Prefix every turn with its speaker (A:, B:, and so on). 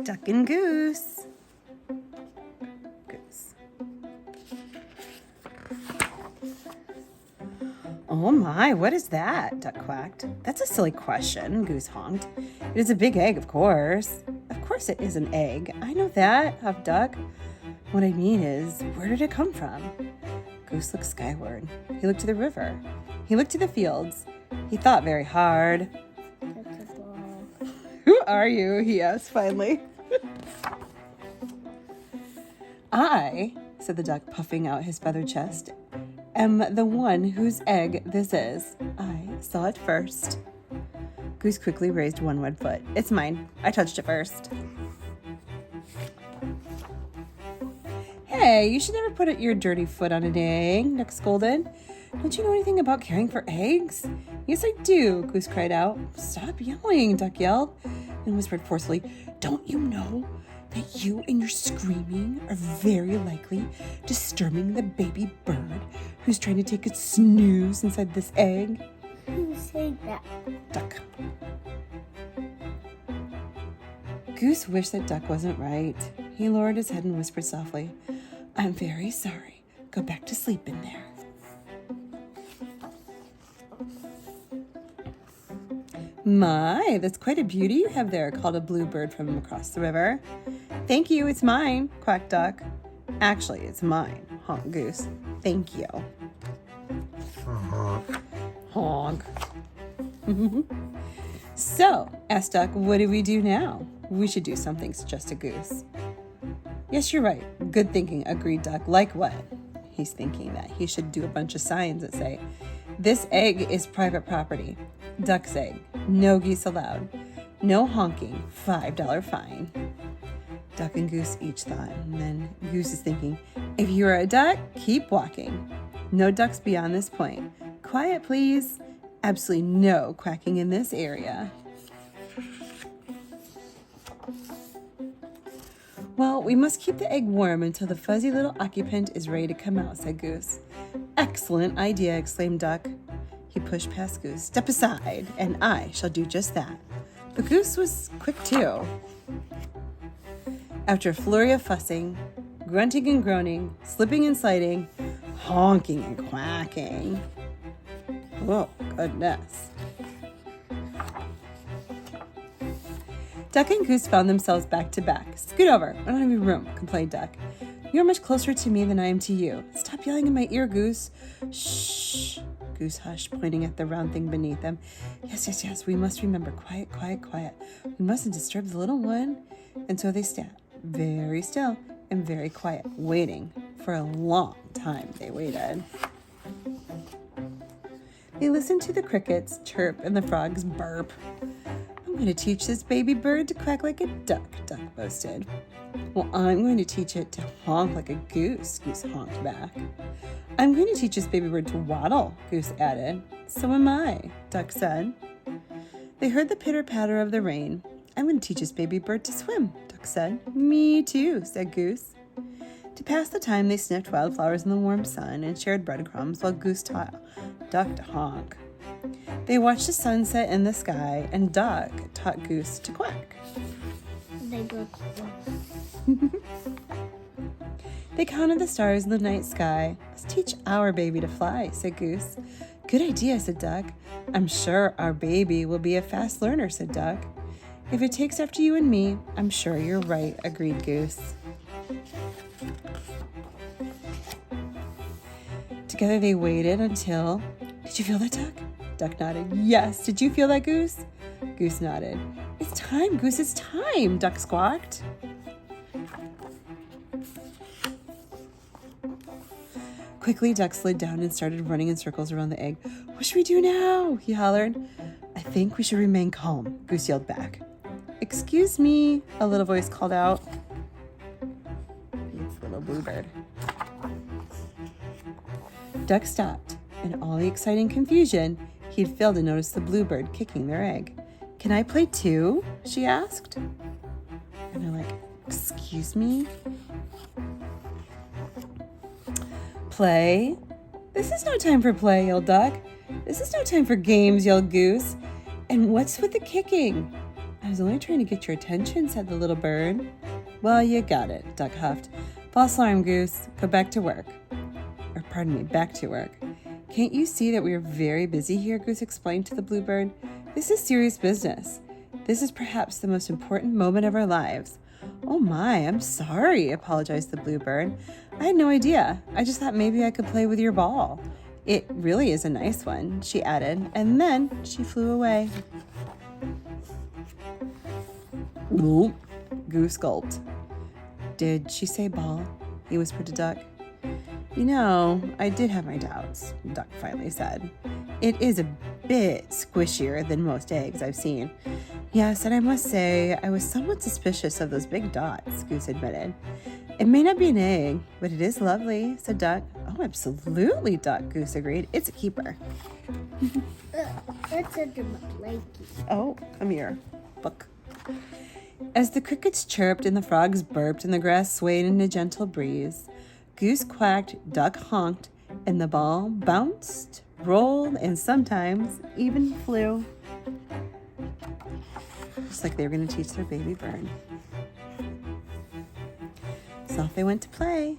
A: Duck and Goose. Goose. Oh my, what is that? Duck quacked. That's a silly question, Goose honked. It is a big egg, of course. Of course it is an egg. I know that, huffed Duck. What I mean is, where did it come from? Goose looked skyward. He looked to the river. He looked to the fields. He thought very hard.
B: That's a ball.
A: Who are you? He asked finally. I, said the duck, puffing out his feathered chest, am the one whose egg this is. I saw it first. Goose quickly raised one web foot. It's mine. I touched it first. Hey, you should never put your dirty foot on an egg, Duck scolded. Don't you know anything about caring for eggs? Yes, I do, Goose cried out. Stop yelling, Duck yelled, and whispered forcefully, don't you know that you and your screaming are very likely disturbing the baby bird who's trying to take a snooze inside this egg?
B: Who said that?
A: Duck. Goose wished that Duck wasn't right. He lowered his head and whispered softly, I'm very sorry. Go back to sleep in there. My, that's quite a beauty you have there, called a bluebird from across the river. Thank you, it's mine, quacked Duck. Actually, it's mine, honked Goose. Thank you. Honk. So, asked Duck, what do we do now? We should do something, suggested Goose. Yes, you're right. Good thinking, agreed Duck. Like what? He's thinking that he should do a bunch of signs that say, this egg is private property. Duck's egg. No geese allowed. No honking. $5 fine. Duck and Goose each thought, and then Goose is thinking, if you are a duck, keep walking. No ducks beyond this point. Quiet, please. Absolutely no quacking in this area. Well, we must keep the egg warm until the fuzzy little occupant is ready to come out, said Goose. Excellent idea, exclaimed Duck. He pushed past Goose. Step aside, and I shall do just that. But Goose was quick too. After a flurry of fussing, grunting and groaning, slipping and sliding, honking and quacking. Oh, goodness. Duck and Goose found themselves back to back. Scoot over. I don't have any room, complained Duck. You're much closer to me than I am to you. Stop yelling in my ear, Goose. Shh. Goose hushed, pointing at the round thing beneath them. Yes. We must remember. Quiet, quiet, quiet. We mustn't disturb the little one. And so they sat, very still and very quiet, waiting. For a long time they waited. They listened to the crickets chirp and the frogs burp. I'm going to teach this baby bird to quack like a duck, Duck boasted. Well, I'm going to teach it to honk like a goose, Goose honked back. I'm going to teach this baby bird to waddle, Goose added. So am I, Duck said. They heard the pitter-patter of the rain. I'm going to teach this baby bird to swim, Duck said. Me too, said Goose. To pass the time, they sniffed wildflowers in the warm sun and shared breadcrumbs while Goose taught Duck to honk. They watched the sunset in the sky, and Duck taught Goose to quack.
B: They both.
A: They counted the stars in the night sky. Let's teach our baby to fly, said Goose. Good idea, said Duck. I'm sure our baby will be a fast learner, said Duck. If it takes after you and me, I'm sure you're right, agreed Goose. Together they waited until... Did you feel that, Duck? Duck nodded. Yes. Did you feel that, Goose? Goose nodded. It's time, Goose, it's time, Duck squawked. Quickly, Duck slid down and started running in circles around the egg. What should we do now? He hollered. I think we should remain calm, Goose yelled back. Excuse me, a little voice called out. It's little bluebird. Duck stopped. In all the exciting confusion, he had failed to notice the bluebird kicking their egg. Can I play too? She asked. And they're like, excuse me? Play? This is no time for play, yelled Duck. This is no time for games, yelled Goose. And what's with the kicking? I was only trying to get your attention, said the little bird. Well, you got it, Duck huffed. False alarm, Goose. Go back to work. Or pardon me, back to work. Can't you see that we are very busy here, Goose explained to the bluebird. This is serious business. This is perhaps the most important moment of our lives. Oh my, I'm sorry, apologized the bluebird. I had no idea. I just thought maybe I could play with your ball. It really is a nice one, she added, and then she flew away. Oop, Goose gulped. Did she say ball? He whispered to Duck. You know, I did have my doubts, Duck finally said. It is a bit squishier than most eggs I've seen. Yes, and I must say, I was somewhat suspicious of those big dots, Goose admitted. It may not be an egg, but it is lovely, said Duck. Oh, absolutely, Duck, Goose agreed. It's a keeper.
B: It's a blankie.
A: Oh, come here. Look. As the crickets chirped and the frogs burped and the grass swayed in a gentle breeze, Goose quacked, Duck honked, and the ball bounced, rolled, and sometimes even flew. Just like they were going to teach their baby bird. So off they went to play.